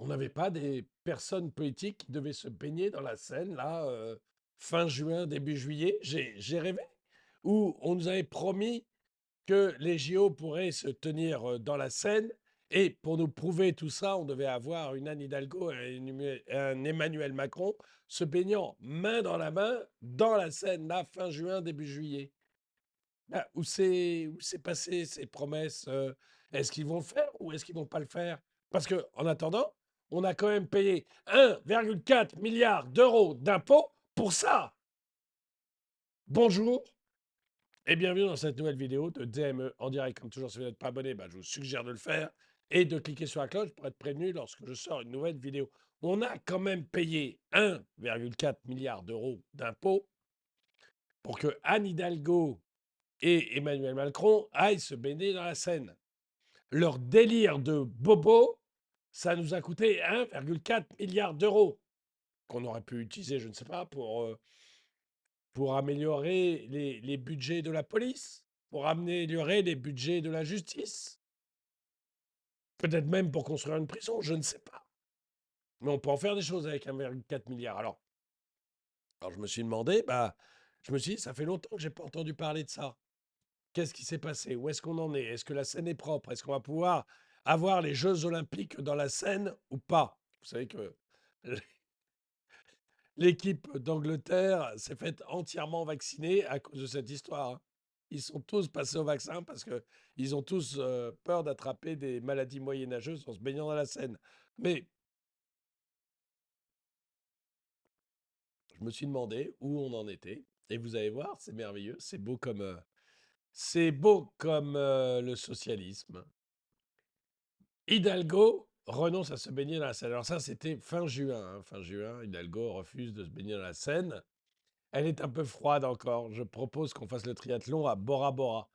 On n'avait pas des personnes politiques qui devaient se baigner dans la Seine, là, fin juin, début juillet? J'ai rêvé. Où on nous avait promis que les JO pourraient se tenir dans la Seine. Et pour nous prouver tout ça, on devait avoir une Anne Hidalgo et un Emmanuel Macron se baignant main dans la main dans la Seine, là, fin juin, début juillet. Ah, où c'est passé ces promesses? Est-ce qu'ils vont le faire ou est-ce qu'ils vont pas le faire? Parce que en attendant, on a quand même payé 1,4 milliard d'euros d'impôts pour ça. Bonjour et bienvenue dans cette nouvelle vidéo de DME en direct. Comme toujours, si vous n'êtes pas abonné, je vous suggère de le faire et de cliquer sur la cloche pour être prévenu lorsque je sors une nouvelle vidéo. On a quand même payé 1,4 milliard d'euros d'impôts pour que Anne Hidalgo et Emmanuel Macron aillent se baigner dans la Seine. Leur délire de bobo, ça nous a coûté 1,4 milliard d'euros qu'on aurait pu utiliser, je ne sais pas, pour améliorer les budgets de la police, pour améliorer les budgets de la justice, peut-être même pour construire une prison, je ne sais pas. Mais on peut en faire des choses avec 1,4 milliard. Alors je me suis demandé, je me suis dit, ça fait longtemps que j'ai pas entendu parler de ça. Qu'est-ce qui s'est passé? Où est-ce qu'on en est? Est-ce que la Seine est propre? Est-ce qu'on va pouvoir avoir les Jeux olympiques dans la Seine ou pas? Vous savez que l'équipe d'Angleterre s'est faite entièrement vacciner à cause de cette histoire, hein. Ils sont tous passés au vaccin parce qu'ils ont tous peur d'attraper des maladies moyenâgeuses en se baignant dans la Seine. Mais je me suis demandé où on en était. Et vous allez voir, c'est merveilleux, c'est beau comme le socialisme. Hidalgo renonce à se baigner dans la Seine. Alors ça, c'était fin juin, hein. Fin juin, Hidalgo refuse de se baigner dans la Seine. Elle est un peu froide encore. Je propose qu'on fasse le triathlon à Bora Bora.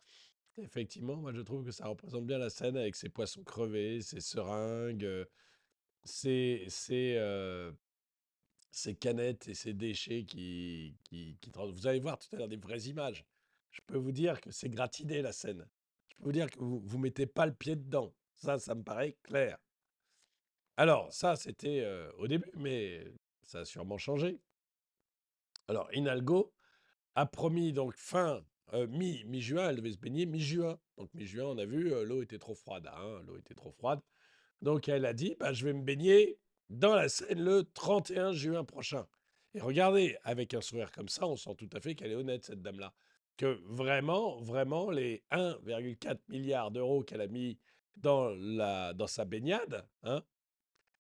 Effectivement, moi je trouve que ça représente bien la Seine avec ses poissons crevés, ses seringues, ses canettes et ses déchets Vous allez voir tout à l'heure des vraies images. Je peux vous dire que c'est gratiné la Seine. Je peux vous dire que vous mettez pas le pied dedans. Ça me paraît clair. Alors, ça, c'était au début, mais ça a sûrement changé. Alors, Hidalgo a promis donc mi-juin, elle devait se baigner mi-juin. Donc, mi-juin, on a vu, l'eau était trop froide, hein, l'eau était trop froide. Donc, elle a dit, je vais me baigner dans la Seine le 31 juin prochain. Et regardez, avec un sourire comme ça, on sent tout à fait qu'elle est honnête, cette dame-là. Que vraiment, vraiment, les 1,4 milliard d'euros qu'elle a mis dans sa baignade, hein,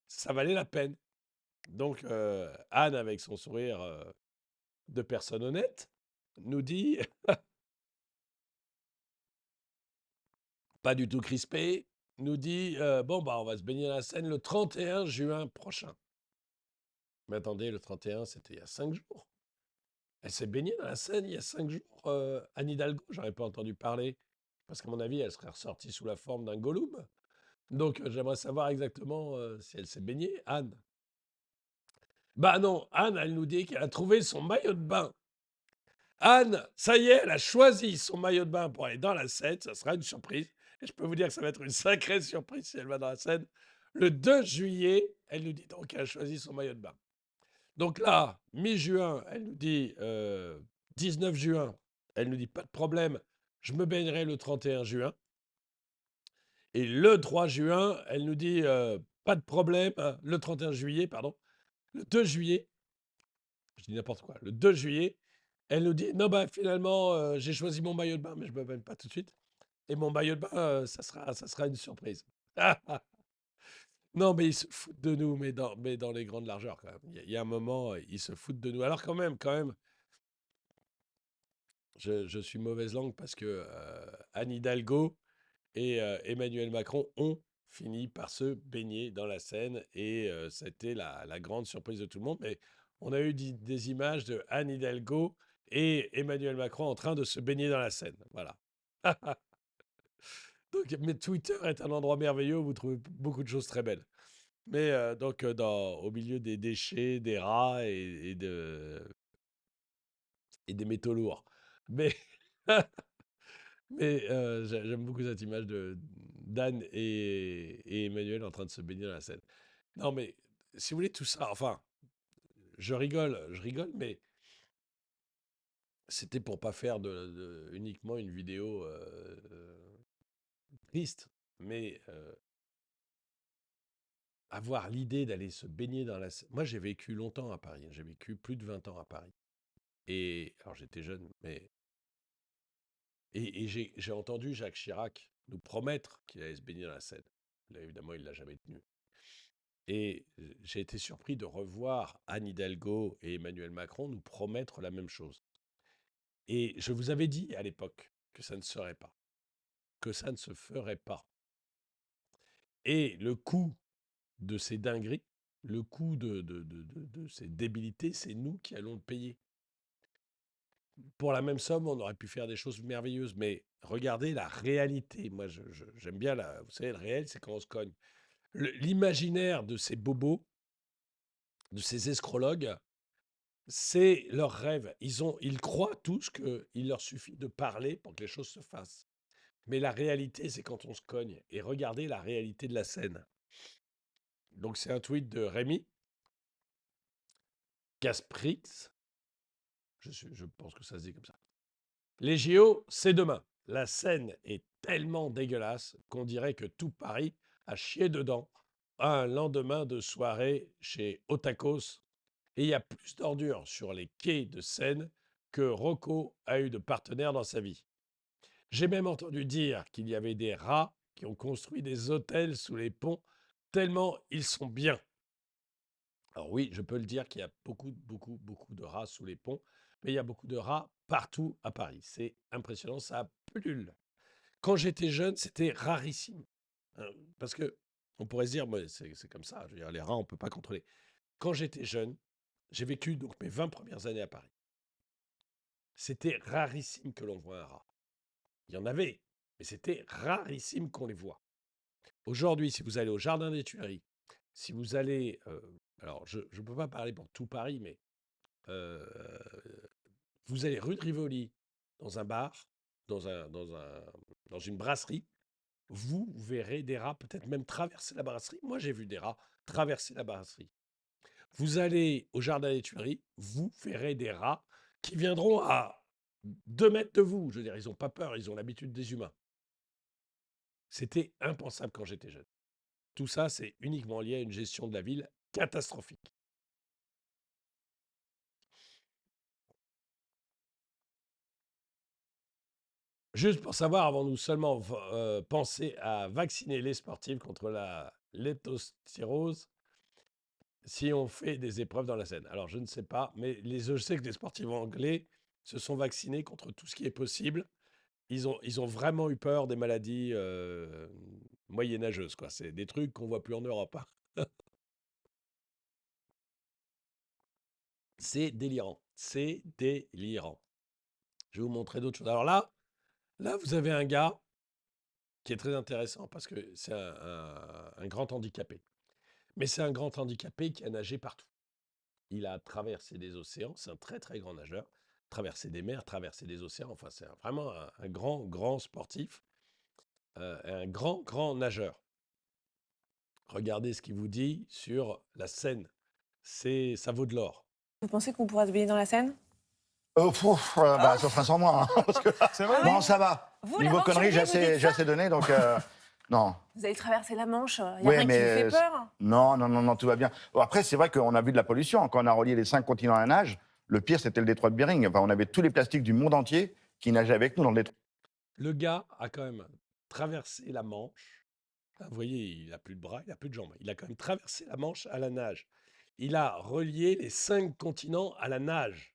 ça valait la peine. Donc, Anne, avec son sourire de personne honnête, nous dit, pas du tout crispé, nous dit bon, on va se baigner dans la Seine le 31 juin prochain. Mais attendez, le 31, c'était il y a 5 jours. Elle s'est baignée dans la Seine il y a 5 jours, Anne Hidalgo, j'aurais pas entendu parler. Parce qu'à mon avis, elle serait ressortie sous la forme d'un Gollum. Donc, j'aimerais savoir exactement si elle s'est baignée, Anne. Bah non, Anne, elle nous dit qu'elle a trouvé son maillot de bain. Anne, ça y est, elle a choisi son maillot de bain pour aller dans la Seine. Ça sera une surprise. Et je peux vous dire que ça va être une sacrée surprise si elle va dans la Seine. Le 2 juillet, elle nous dit donc qu'elle a choisi son maillot de bain. Donc là, mi-juin, elle nous dit 19 juin, elle nous dit pas de problème, je me baignerai le 31 juin. Et le 3 juin, elle nous dit pas de problème, le 31 juillet, pardon, le 2 juillet, je dis n'importe quoi, le 2 juillet, elle nous dit non, finalement, j'ai choisi mon maillot de bain, mais je ne me baigne pas tout de suite. Et mon maillot de bain, ça sera une surprise. Non, mais ils se foutent de nous, mais dans les grandes largeurs, quand même. Il y a un moment, ils se foutent de nous. Alors, quand même, je suis mauvaise langue parce que Anne Hidalgo et Emmanuel Macron ont fini par se baigner dans la Seine et c'était la grande surprise de tout le monde. Mais on a eu des images de Anne Hidalgo et Emmanuel Macron en train de se baigner dans la Seine. Voilà. Donc, mais Twitter est un endroit merveilleux où vous trouvez beaucoup de choses très belles. Mais donc, au milieu des déchets, des rats et des métaux lourds. Mais, mais j'aime beaucoup cette image d'Anne et Emmanuel en train de se baigner dans la Seine. Non, mais si vous voulez, tout ça, enfin, je rigole, mais c'était pour pas faire uniquement une vidéo triste. Mais avoir l'idée d'aller se baigner dans la Seine. Moi, j'ai vécu longtemps à Paris. J'ai vécu plus de 20 ans à Paris. Et alors, j'étais jeune, mais. Et j'ai entendu Jacques Chirac nous promettre qu'il allait se baigner dans la Seine. Là, évidemment, il ne l'a jamais tenu. Et j'ai été surpris de revoir Anne Hidalgo et Emmanuel Macron nous promettre la même chose. Et je vous avais dit à l'époque que ça ne serait pas, que ça ne se ferait pas. Et le coût de ces dingueries, le coût de ces débilités, c'est nous qui allons le payer. Pour la même somme, on aurait pu faire des choses merveilleuses, mais regardez la réalité. Moi, j'aime bien, vous savez, le réel, c'est quand on se cogne. L'imaginaire de ces bobos, de ces escrologues, c'est leur rêve. Ils croient tous qu'il leur suffit de parler pour que les choses se fassent. Mais la réalité, c'est quand on se cogne. Et regardez la réalité de la scène. Donc, c'est un tweet de Rémi Casprix. Je pense que ça se dit comme ça. Les JO, c'est demain. La scène est tellement dégueulasse qu'on dirait que tout Paris a chié dedans un lendemain de soirée chez Otakos. Et il y a plus d'ordures sur les quais de Seine que Rocco a eu de partenaires dans sa vie. J'ai même entendu dire qu'il y avait des rats qui ont construit des hôtels sous les ponts tellement ils sont bien. Alors oui, je peux le dire qu'il y a beaucoup de rats sous les ponts, mais il y a beaucoup de rats partout à Paris. C'est impressionnant, ça pullule. Quand j'étais jeune, c'était rarissime. Hein, parce que on pourrait se dire, moi, c'est comme ça, je veux dire, les rats, on ne peut pas contrôler. Quand j'étais jeune, j'ai vécu donc mes 20 premières années à Paris. C'était rarissime que l'on voit un rat. Il y en avait, mais c'était rarissime qu'on les voit. Aujourd'hui, si vous allez au Jardin des Tuileries, si vous allez, alors je ne peux pas parler pour tout Paris, mais euh, vous allez rue de Rivoli, dans un bar, dans une brasserie, vous verrez des rats peut-être même traverser la brasserie. Moi, j'ai vu des rats traverser la brasserie. Vous allez au Jardin des Tuileries, vous verrez des rats qui viendront à 2 mètres de vous. Je veux dire, ils n'ont pas peur, ils ont l'habitude des humains. C'était impensable quand j'étais jeune. Tout ça, c'est uniquement lié à une gestion de la ville catastrophique. Juste pour savoir, avant nous seulement penser à vacciner les sportifs contre la leptospirose, si on fait des épreuves dans la Seine. Alors, je ne sais pas, mais je sais que les sportifs anglais se sont vaccinés contre tout ce qui est possible. Ils ont vraiment eu peur des maladies moyenâgeuses, quoi. C'est des trucs qu'on voit plus en Europe, hein. C'est délirant. C'est délirant. Je vais vous montrer d'autres choses. Alors là, vous avez un gars qui est très intéressant parce que c'est un grand handicapé. Mais c'est un grand handicapé qui a nagé partout. Il a traversé des océans, c'est un très très grand nageur, traversé des mers, traversé des océans, enfin c'est vraiment un grand sportif, un grand nageur. Regardez ce qu'il vous dit sur la Seine, ça vaut de l'or. Vous pensez qu'on pourra se baigner dans la Seine? Bah, ça sera sans moi. Hein, parce que là, C'est vrai? non, ça va. Vous, Niveau conneries, l'aventurier, j'ai assez donné, donc non. Vous allez traverser la Manche, il n'y a Oui, rien qui vous fait peur? non, tout va bien. Bon, après, c'est vrai qu'on a vu de la pollution. Quand on a relié les 5 continents à la nage, le pire, c'était le détroit de Bering. Enfin, on avait tous les plastiques du monde entier qui nageaient avec nous dans le détroit. Le gars a quand même traversé la Manche. Vous voyez, il n'a plus de bras, il n'a plus de jambes. Il a quand même traversé la Manche à la nage. Il a relié les 5 continents à la nage.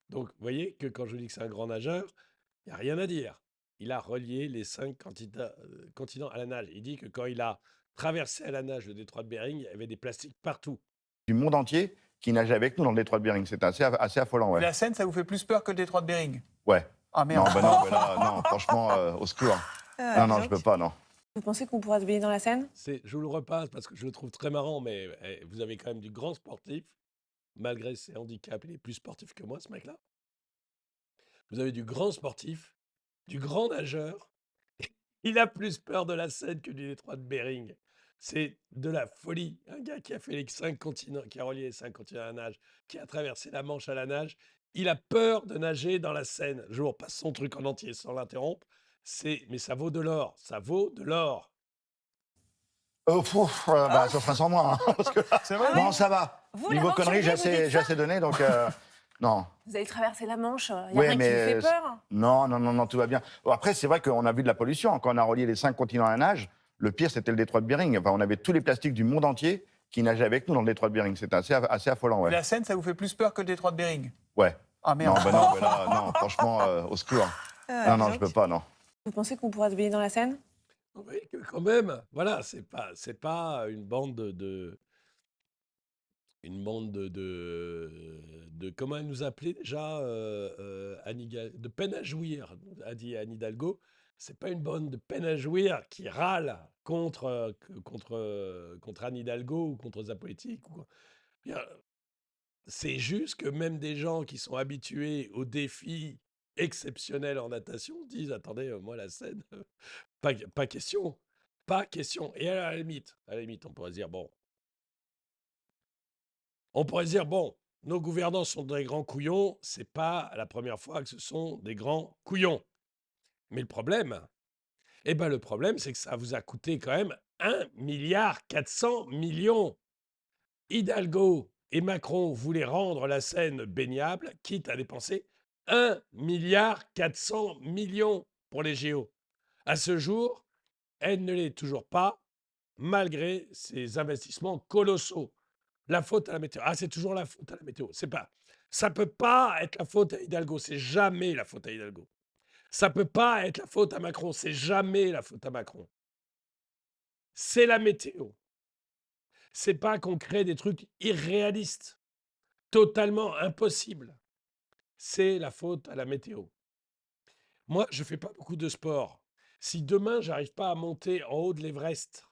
Donc, vous voyez que quand je dis que c'est un grand nageur, il n'y a rien à dire. Il a relié les 5 continents à la nage. Il dit que quand il a traversé à la nage le détroit de Bering, il y avait des plastiques partout. Du monde entier qui nageait avec nous dans le détroit de Bering. C'était assez affolant, ouais. La Seine, ça vous fait plus peur que le détroit de Bering? Ouais. Ah merde. Non, bah non, mais là, non, franchement, au secours. Non, je peux pas, non. Vous pensez qu'on pourra se baigner dans la Seine? Je vous le repasse parce que je le trouve très marrant, mais vous avez quand même du grand sportif, malgré ses handicaps, il est plus sportif que moi, ce mec-là. Vous avez du grand sportif, du grand nageur. Il a plus peur de la Seine que du détroit de Bering. C'est de la folie. Un gars qui a fait les 5 continents, qui a relié les 5 continents à la nage, qui a traversé la Manche à la nage, il a peur de nager dans la Seine. Je vous repasse son truc en entier sans l'interrompre. Mais ça vaut de l'or. Ça vaut de l'or. Ça sera sans moi. Parce que là, C'est vrai Ah ouais non, ça va. Vous, Niveau conneries, j'ai l'aventurier, vous dites assez donné, donc non. Vous allez traverser la Manche, il n'y a Ouais, rien qui vous fait peur? non, tout va bien. Bon, après, c'est vrai qu'on a vu de la pollution. Quand on a relié les 5 continents à la nage, le pire, c'était le détroit de Bering. Enfin, on avait tous les plastiques du monde entier qui nageaient avec nous dans le détroit de Bering. C'était assez affolant, ouais. La Seine, ça vous fait plus peur que le détroit de Bering? Ouais. Ah Non, merde. non, mais là, non, franchement, au secours. Non, je peux pas, non. Vous pensez qu'on pourra se baigner dans la Seine? Oui, quand même. Voilà, c'est pas une bande comment elle nous appelait déjà, de peine à jouir, a dit Anne Hidalgo. C'est pas une bande de peine à jouir qui râle contre Anne Hidalgo ou contre sa politique. Bien, c'est juste que même des gens qui sont habitués aux défis exceptionnels en natation disent: attendez, moi, la Seine, pas question. Pas question. Et à la limite, on pourrait se dire: bon, nos gouvernants sont des grands couillons, c'est pas la première fois que ce sont des grands couillons. Mais le problème, c'est que ça vous a coûté quand même 1,4 milliard. Hidalgo et Macron voulaient rendre la Seine baignable, quitte à dépenser 1,4 milliard pour les JO. À ce jour, elle ne l'est toujours pas, malgré ces investissements colossaux. La faute à la météo. Ah, c'est toujours la faute à la météo. Ça peut pas être la faute à Hidalgo. C'est jamais la faute à Hidalgo. Ça peut pas être la faute à Macron. C'est jamais la faute à Macron. C'est la météo. C'est pas qu'on crée des trucs irréalistes, totalement impossibles. C'est la faute à la météo. Moi, je fais pas beaucoup de sport. Si demain, j'arrive pas à monter en haut de l'Everest,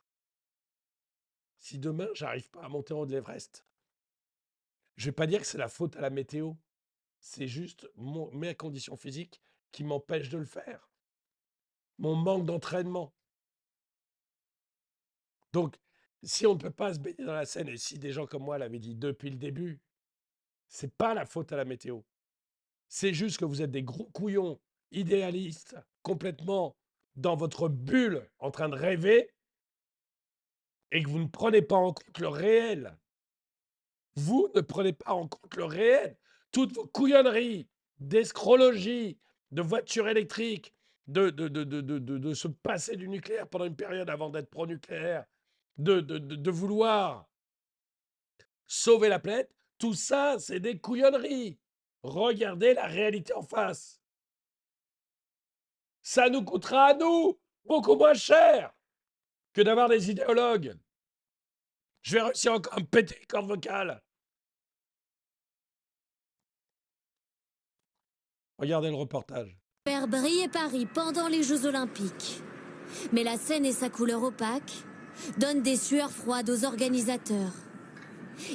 je vais pas dire que c'est la faute à la météo. C'est juste mes conditions physiques qui m'empêchent de le faire. Mon manque d'entraînement. Donc, si on ne peut pas se baigner dans la Seine, et si des gens comme moi l'avaient dit depuis le début, c'est pas la faute à la météo. C'est juste que vous êtes des gros couillons idéalistes, complètement dans votre bulle, en train de rêver, et que vous ne prenez pas en compte le réel. Vous ne prenez pas en compte le réel. Toutes vos couillonneries d'escrologie, de voitures électriques, de se passer du nucléaire pendant une période avant d'être pro-nucléaire, de vouloir sauver la planète, tout ça, c'est des couillonneries. Regardez la réalité en face. Ça nous coûtera à nous beaucoup moins cher que d'avoir des idéologues. Je vais réussir encore à me péter les cordes vocales. Regardez le reportage. Faire briller Paris pendant les Jeux Olympiques. Mais la Seine et sa couleur opaque donnent des sueurs froides aux organisateurs.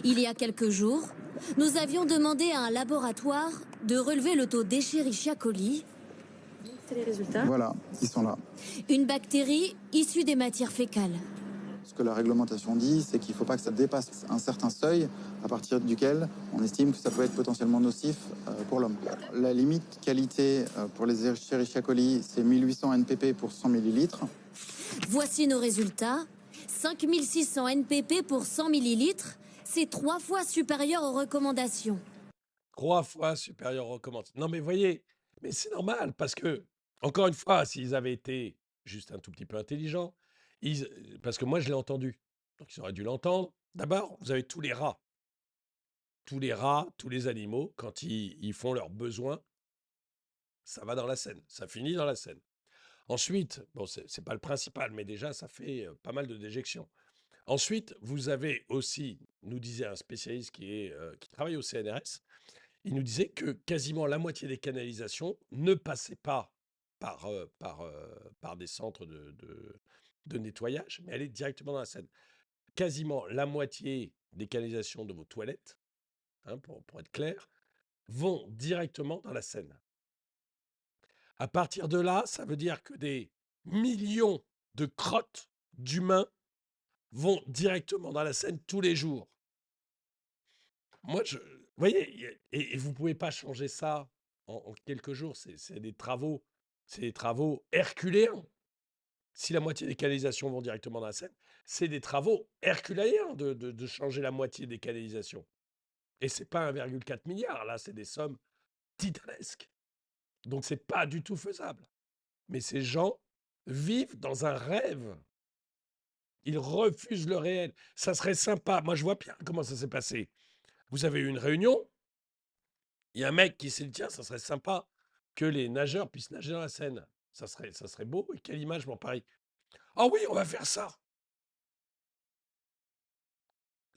Il y a quelques jours, nous avions demandé à un laboratoire de relever le taux d'Escherichia coli. C'est les résultats. Voilà, ils sont là. Une bactérie issue des matières fécales. Ce que la réglementation dit, c'est qu'il ne faut pas que ça dépasse un certain seuil à partir duquel on estime que ça peut être potentiellement nocif pour l'homme. La limite qualité pour les Escherichia coli, c'est 1800 NPP pour 100 millilitres. Voici nos résultats. 5600 NPP pour 100 millilitres. C'est 3 fois supérieur aux recommandations. 3 fois supérieur aux recommandations. Non, mais voyez, mais c'est normal parce que, encore une fois, s'ils avaient été juste un tout petit peu intelligents, parce que moi, je l'ai entendu. Donc, ils auraient dû l'entendre. D'abord, vous avez tous les rats. Tous les rats, tous les animaux, quand ils font leurs besoins, ça va dans la Seine. Ça finit dans la Seine. Ensuite, bon, c'est pas le principal, mais déjà, ça fait pas mal de déjections. Ensuite, vous avez aussi, nous disait un spécialiste qui travaille au CNRS, il nous disait que quasiment la moitié des canalisations ne passaient pas par des centres de nettoyage, mais allaient directement dans la Seine. Quasiment la moitié des canalisations de vos toilettes, hein, pour être clair, vont directement dans la Seine. À partir de là, ça veut dire que des millions de crottes d'humains vont directement dans la Seine tous les jours. Moi, vous voyez, et vous ne pouvez pas changer ça en quelques jours. C'est des travaux herculéens. Si la moitié des canalisations vont directement dans la Seine, c'est des travaux herculéens de changer la moitié des canalisations. Et ce n'est pas 1,4 milliard, là, c'est des sommes titanesques. Donc, ce n'est pas du tout faisable. Mais ces gens vivent dans un rêve. Ils refusent le réel. Ça serait sympa. Moi, je vois bien comment ça s'est passé. Vous avez eu une réunion, il y a un mec qui s'est dit, tiens, ça serait sympa que les nageurs puissent nager dans la Seine. Ça serait beau. Et quelle image pour Paris. Ah oui, on va faire ça.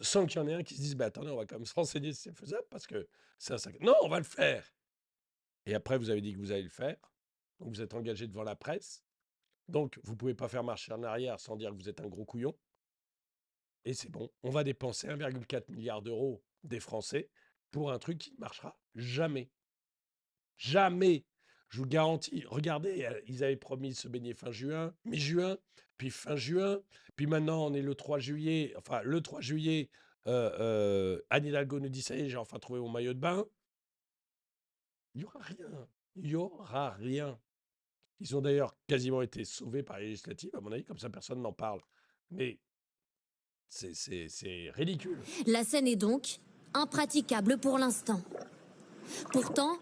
Sans qu'il y en ait un qui se dise, bah, attendez, on va quand même se renseigner si c'est faisable, parce que c'est un sac. Non, on va le faire. Et après, vous avez dit que vous allez le faire. Donc, vous êtes engagé devant la presse. Donc, vous ne pouvez pas faire marche en arrière sans dire que vous êtes un gros couillon. Et c'est bon, on va dépenser 1,4 milliard d'euros des Français pour un truc qui ne marchera jamais. Jamais. Je vous le garantis. Regardez, ils avaient promis de se baigner fin juin, mi-juin, puis fin juin, puis maintenant on est le 3 juillet. Enfin, le 3 juillet, Anne Hidalgo nous dit, ça y est, j'ai enfin trouvé mon maillot de bain. Il n'y aura rien. Il n'y aura rien. Ils ont d'ailleurs quasiment été sauvés par les législatives, à mon avis, comme ça personne n'en parle. Mais c'est ridicule. La Seine est donc impraticable pour l'instant. Pourtant,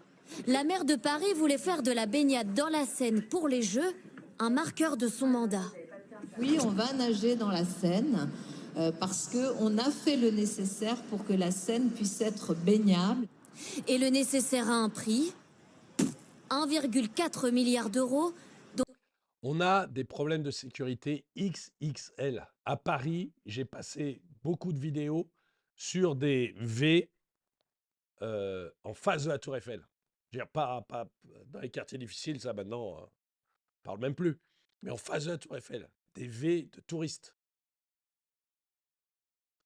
la maire de Paris voulait faire de la baignade dans la Seine pour les Jeux un marqueur de son mandat. Oui, on va nager dans la Seine parce qu'on a fait le nécessaire pour que la Seine puisse être baignable. Et le nécessaire a un prix, 1,4 milliard d'euros. On a des problèmes de sécurité XXL. À Paris, j'ai passé beaucoup de vidéos sur des V en face de la Tour Eiffel. Je veux dire, pas dans les quartiers difficiles, ça maintenant, on ne parle même plus. Mais en face de la Tour Eiffel, des V de touristes.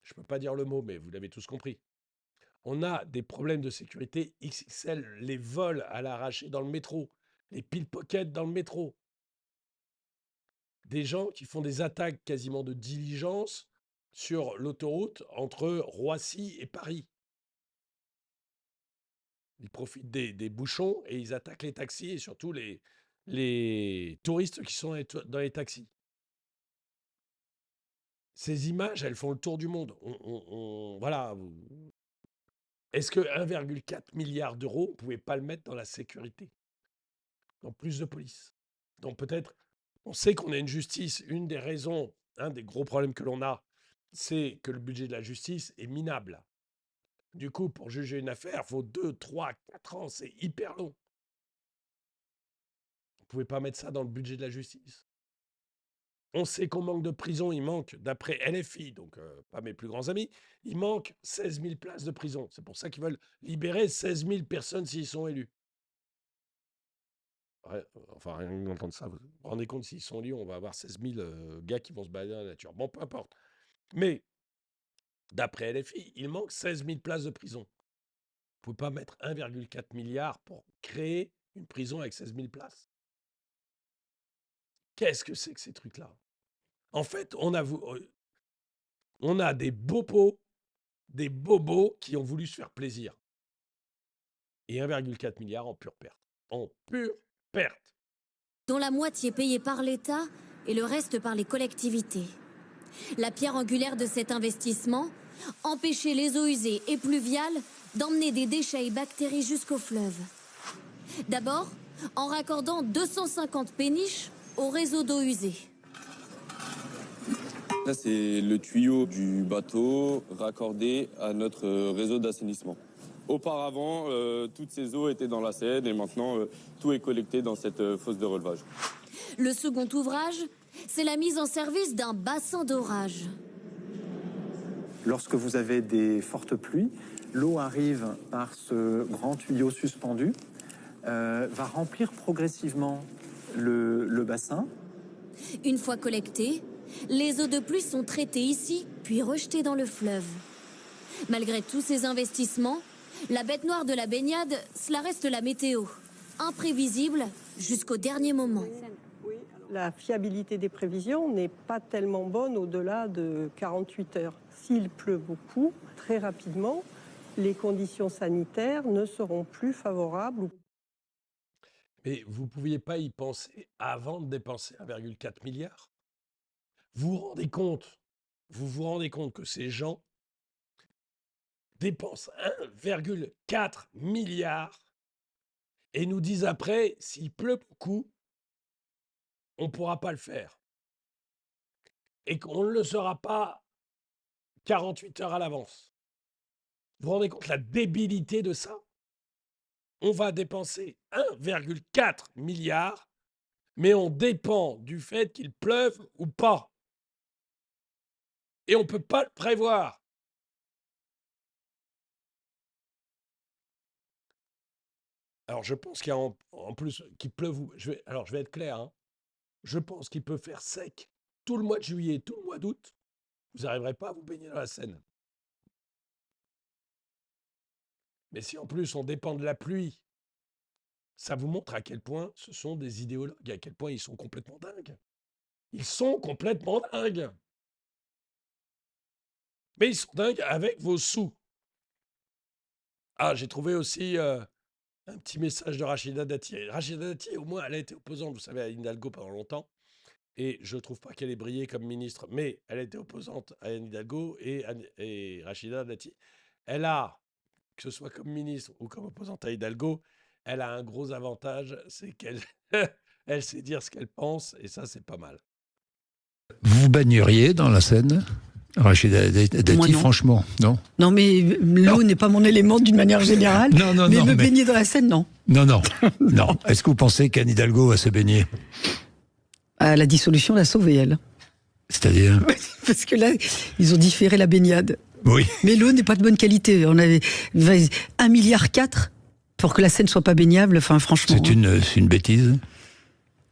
Je ne peux pas dire le mot, mais vous l'avez tous compris. On a des problèmes de sécurité XXL, les vols à l'arraché dans le métro, les pickpockets dans le métro. Des gens qui font des attaques quasiment de diligence sur l'autoroute entre Roissy et Paris. Ils profitent des bouchons et ils attaquent les taxis et surtout les touristes qui sont dans les taxis. Ces images, elles font le tour du monde. Voilà. Est-ce que 1,4 milliard d'euros, on ne pouvait pas le mettre dans la sécurité, dans plus de police? Donc peut-être, on sait qu'on a une justice. Une des raisons, un des gros problèmes que l'on a, c'est que le budget de la justice est minable. Du coup, pour juger une affaire, il faut 2, 3, 4 ans, c'est hyper long. Vous ne pouvez pas mettre ça dans le budget de la justice. On sait qu'on manque de prison, il manque, d'après LFI, donc pas mes plus grands amis, il manque 16 000 places de prison. C'est pour ça qu'ils veulent libérer 16 000 personnes s'ils sont élus. Enfin, rien d'entendre ça, vous vous rendez compte, s'ils sont élus, on va avoir 16 000 gars qui vont se balader dans la nature. Bon, peu importe. Mais, d'après LFI, il manque 16 000 places de prison. Vous ne pouvez pas mettre 1,4 milliard pour créer une prison avec 16 000 places. Qu'est-ce que c'est que ces trucs-là? En fait, on a des bobos qui ont voulu se faire plaisir. Et 1,4 milliard en pure perte. En pure perte. Dont la moitié payée par l'État et le reste par les collectivités. La pierre angulaire de cet investissement, empêcher les eaux usées et pluviales d'emmener des déchets et bactéries jusqu'au fleuve. D'abord, en raccordant 250 péniches au réseau d'eau usée. Là, c'est le tuyau du bateau raccordé à notre réseau d'assainissement. Auparavant, toutes ces eaux étaient dans la Seine et maintenant, tout est collecté dans cette fosse de relevage. Le second ouvrage, c'est la mise en service d'un bassin d'orage. Lorsque vous avez des fortes pluies, l'eau arrive par ce grand tuyau suspendu, va remplir progressivement le bassin. Une fois collectées, les eaux de pluie sont traitées ici, puis rejetées dans le fleuve. Malgré tous ces investissements, la bête noire de la baignade, cela reste la météo. Imprévisible jusqu'au dernier moment. La fiabilité des prévisions n'est pas tellement bonne au-delà de 48 heures. S'il pleut beaucoup, très rapidement, les conditions sanitaires ne seront plus favorables. Mais vous ne pouviez pas y penser avant de dépenser 1,4 milliard? Vous vous rendez compte que ces gens dépensent 1,4 milliard et nous disent après, s'il pleut beaucoup, on ne pourra pas le faire. Et qu'on ne le saura pas 48 heures à l'avance. Vous vous rendez compte la débilité de ça? On va dépenser 1,4 milliard, mais on dépend du fait qu'il pleuve ou pas. Et on ne peut pas le prévoir. Alors, je pense qu'il y a en plus qu'il pleuve. Je vais être clair. Hein. Je pense qu'il peut faire sec tout le mois de juillet, tout le mois d'août. Vous n'arriverez pas à vous baigner dans la Seine. Mais si en plus on dépend de la pluie, ça vous montre à quel point ce sont des idéologues, à quel point ils sont complètement dingues. Ils sont complètement dingues. Mais ils sont dingues avec vos sous. Ah, j'ai trouvé aussi un petit message de Rachida Dati. Rachida Dati, au moins, elle a été opposante, vous savez, à Hidalgo pendant longtemps. Et je ne trouve pas qu'elle ait brillé comme ministre, mais elle a été opposante à Anne Hidalgo et Rachida Dati. Elle a, que ce soit comme ministre ou comme opposante à Hidalgo, elle a un gros avantage, c'est qu'elle elle sait dire ce qu'elle pense, et ça, c'est pas mal. Vous vous baigneriez dans la Seine, Rachida Dati, franchement, non? Non, mais l'eau n'est pas mon élément d'une manière générale. Non, mais me baigner dans la Seine, non. Non. Est-ce que vous pensez qu'Anne Hidalgo va se baigner? La dissolution l'a sauvée, elle. C'est-à-dire? Parce que là, ils ont différé la baignade. Oui. Mais l'eau n'est pas de bonne qualité. On avait 1,4 milliard pour que la Seine soit pas baignable. Enfin, franchement. C'est une bêtise.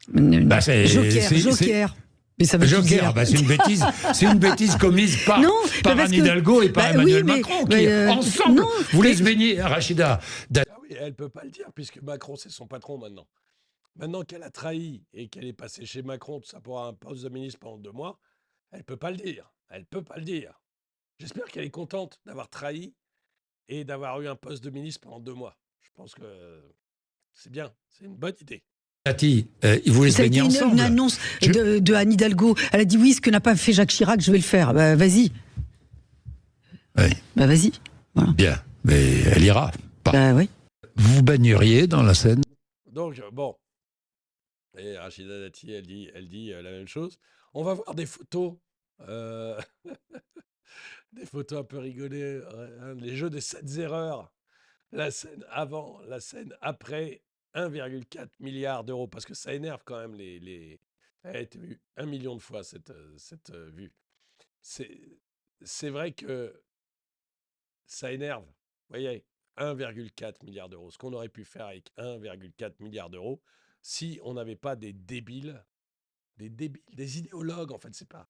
Joker. Mais ça veut Joker, c'est une bêtise commise par Anne Hidalgo et par Emmanuel Macron qui, ensemble, voulaient se baigner. Rachida. Ah oui, elle ne peut pas le dire puisque Macron, c'est son patron maintenant. Maintenant qu'elle a trahi et qu'elle est passée chez Macron, tout ça pour un poste de ministre pendant 2 mois, elle ne peut pas le dire. Elle peut pas le dire. J'espère qu'elle est contente d'avoir trahi et d'avoir eu un poste de ministre pendant 2 mois. Je pense que c'est bien, c'est une bonne idée. Tati, ils voulaient se baigner ensemble. Une annonce de Anne Hidalgo. Elle a dit oui, ce que n'a pas fait Jacques Chirac, je vais le faire. Bah, vas-y. Oui. Bah, vas-y. Voilà. Bien, mais elle ira. Bah, oui. Vous vous baigneriez dans la Seine? Donc, bon. Et Rachida Dati, elle dit la même chose. On va voir des photos. Des photos un peu rigolées. Hein, les jeux des 7 erreurs. La scène avant, la scène après. 1,4 milliard d'euros. Parce que ça énerve quand même Elle a été vue 1 million de fois, cette vue. C'est vrai que ça énerve. Vous voyez, 1,4 milliard d'euros. Ce qu'on aurait pu faire avec 1,4 milliard d'euros si on n'avait pas des débiles, des idéologues, en fait, c'est pas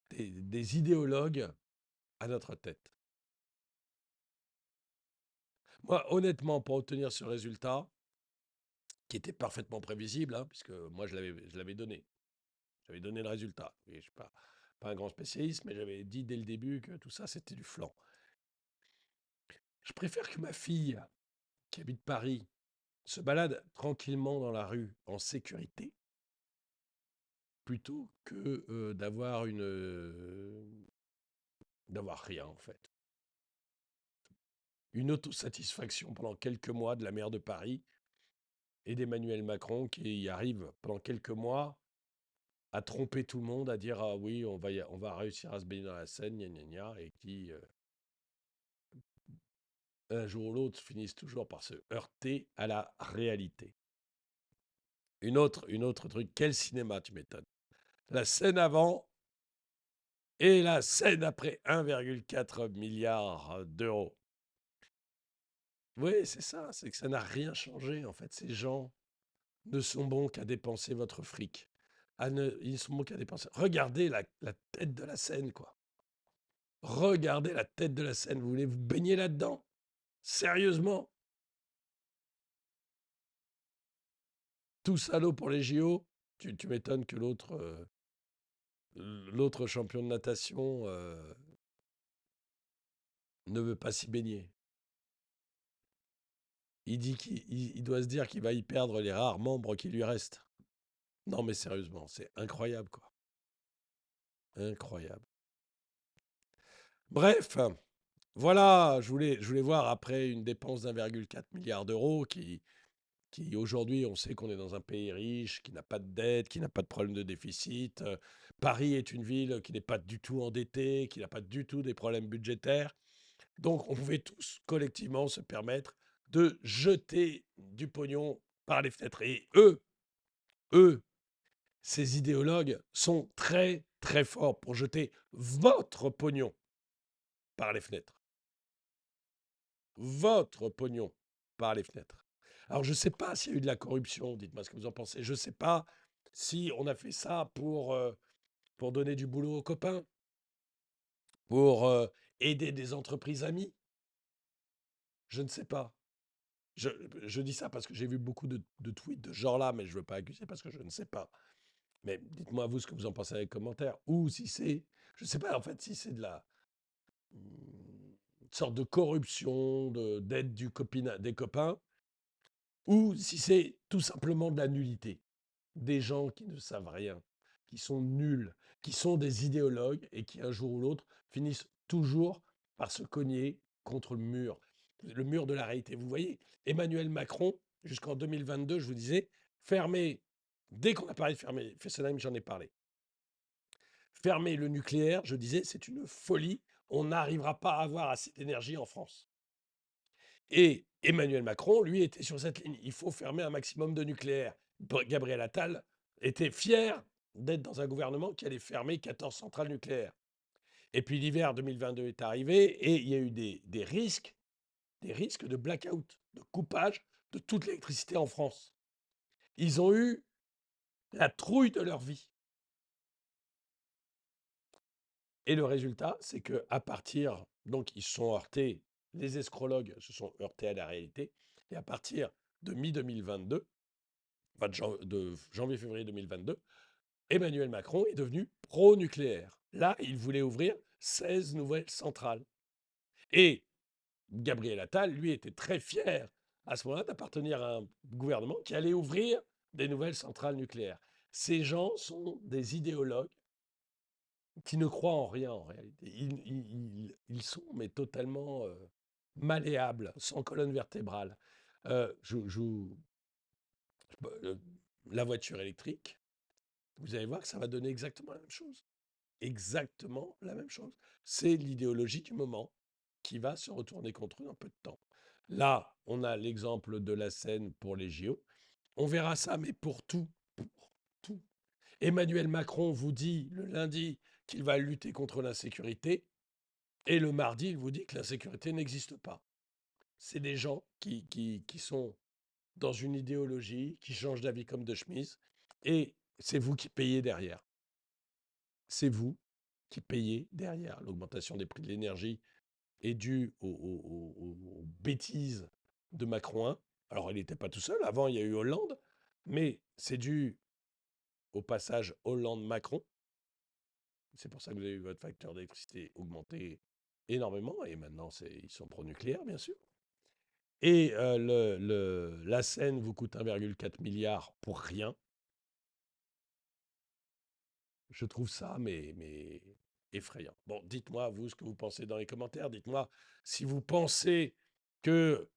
des idéologues à notre tête. Moi, honnêtement, pour obtenir ce résultat, qui était parfaitement prévisible, hein, puisque moi, je l'avais donné. J'avais donné le résultat. Et je ne suis pas un grand spécialiste, mais j'avais dit dès le début que tout ça, c'était du flan. Je préfère que ma fille, qui habite Paris, se balade tranquillement dans la rue, en sécurité, plutôt que d'avoir rien, en fait. Une autosatisfaction pendant quelques mois de la maire de Paris et d'Emmanuel Macron qui arrive pendant quelques mois à tromper tout le monde, à dire « Ah oui, on va réussir à se baigner dans la Seine, gna gna gna », et qui, un jour ou l'autre, finissent toujours par se heurter à la réalité. Une autre truc, quel cinéma, tu m'étonnes. La scène avant et la scène après 1,4 milliard d'euros. Oui, c'est ça, c'est que ça n'a rien changé, en fait. Ces gens ne sont bons qu'à dépenser votre fric. Ils sont bons qu'à dépenser. Regardez la tête de la Seine, quoi. Regardez la tête de la Seine. Vous voulez vous baigner là-dedans? Sérieusement? Tous à l'eau pour les JO, tu m'étonnes que l'autre champion de natation ne veut pas s'y baigner. Il dit qu'il doit se dire qu'il va y perdre les rares membres qui lui restent. Non, mais sérieusement, c'est incroyable, quoi. Incroyable. Bref, voilà, je voulais voir après une dépense d'1,4 milliard d'euros qui aujourd'hui, on sait qu'on est dans un pays riche, qui n'a pas de dette, qui n'a pas de problème de déficit. Paris est une ville qui n'est pas du tout endettée, qui n'a pas du tout des problèmes budgétaires. Donc, on pouvait tous collectivement se permettre de jeter du pognon par les fenêtres. Et eux, ces idéologues sont très, très forts pour jeter votre pognon par les fenêtres. Votre pognon par les fenêtres. Alors, je ne sais pas s'il y a eu de la corruption, dites-moi ce que vous en pensez. Je ne sais pas si on a fait ça pour donner du boulot aux copains, pour aider des entreprises amies. Je ne sais pas. Je dis ça parce que j'ai vu beaucoup de tweets de ce genre-là, mais je ne veux pas accuser parce que je ne sais pas. Mais dites-moi vous ce que vous en pensez dans les commentaires. Ou si c'est, je ne sais pas en fait, si c'est de la sorte de corruption, d'aide des copains, ou si c'est tout simplement de la nullité. Des gens qui ne savent rien, qui sont nuls, qui sont des idéologues et qui un jour ou l'autre finissent toujours par se cogner contre le mur de la réalité. Vous voyez, Emmanuel Macron, jusqu'en 2022, je vous disais, fermer, dès qu'on a parlé de fermer, Fessenheim, j'en ai parlé. Fermer le nucléaire, je disais, c'est une folie. On n'arrivera pas à avoir assez d'énergie en France. Et Emmanuel Macron, lui, était sur cette ligne. Il faut fermer un maximum de nucléaire. Gabriel Attal était fier d'être dans un gouvernement qui allait fermer 14 centrales nucléaires. Et puis l'hiver 2022 est arrivé et il y a eu des risques de blackout, de coupage de toute l'électricité en France. Ils ont eu la trouille de leur vie. Et le résultat, c'est qu'à partir, donc ils se sont heurtés, les escrologues se sont heurtés à la réalité, et à partir de mi-2022, de janvier-février 2022, Emmanuel Macron est devenu pro-nucléaire. Là, il voulait ouvrir 16 nouvelles centrales. Et Gabriel Attal, lui, était très fier à ce moment-là d'appartenir à un gouvernement qui allait ouvrir des nouvelles centrales nucléaires. Ces gens sont des idéologues qui ne croient en rien en réalité. Ils sont mais totalement malléables, sans colonne vertébrale. La voiture électrique, vous allez voir que ça va donner exactement la même chose. Exactement la même chose. C'est l'idéologie du moment qui va se retourner contre eux dans peu de temps. Là, on a l'exemple de la Seine pour les JO. On verra ça, mais pour tout. Emmanuel Macron vous dit le lundi qu'il va lutter contre l'insécurité, et le mardi, il vous dit que l'insécurité n'existe pas. C'est des gens qui sont dans une idéologie, qui changent d'avis comme de chemise, et c'est vous qui payez derrière. C'est vous qui payez derrière. L'augmentation des prix de l'énergie est due aux bêtises de Macron 1. Alors, il n'était pas tout seul. Avant, il y a eu Hollande, mais c'est dû au passage Hollande-Macron. C'est pour ça que vous avez eu votre facteur d'électricité augmenter énormément, et maintenant, ils sont pro-nucléaires, bien sûr. Et la Seine vous coûte 1,4 milliard pour rien. Je trouve ça, mais effrayant. Bon, dites-moi, vous, ce que vous pensez dans les commentaires. Dites-moi si vous pensez que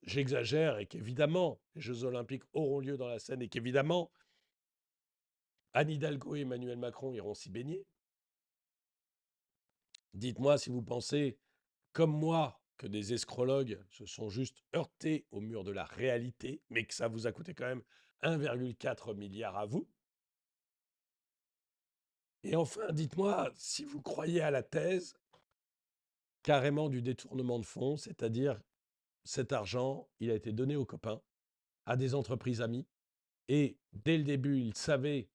j'exagère et qu'évidemment, les Jeux Olympiques auront lieu dans la Seine et qu'évidemment, Anne Hidalgo et Emmanuel Macron iront s'y baigner. Dites-moi si vous pensez, comme moi, que des escrologues se sont juste heurtés au mur de la réalité, mais que ça vous a coûté quand même 1,4 milliard à vous. Et enfin, dites-moi si vous croyez à la thèse carrément du détournement de fonds, c'est-à-dire cet argent, il a été donné aux copains, à des entreprises amies, et dès le début, ils savaient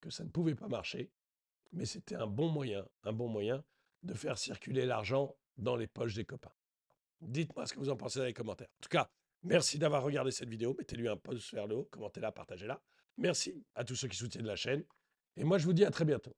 que ça ne pouvait pas marcher, mais c'était un bon moyen de faire circuler l'argent dans les poches des copains. Dites-moi ce que vous en pensez dans les commentaires. En tout cas, merci d'avoir regardé cette vidéo. Mettez-lui un pouce vers le haut, commentez-la, partagez-la. Merci à tous ceux qui soutiennent la chaîne. Et moi, je vous dis à très bientôt.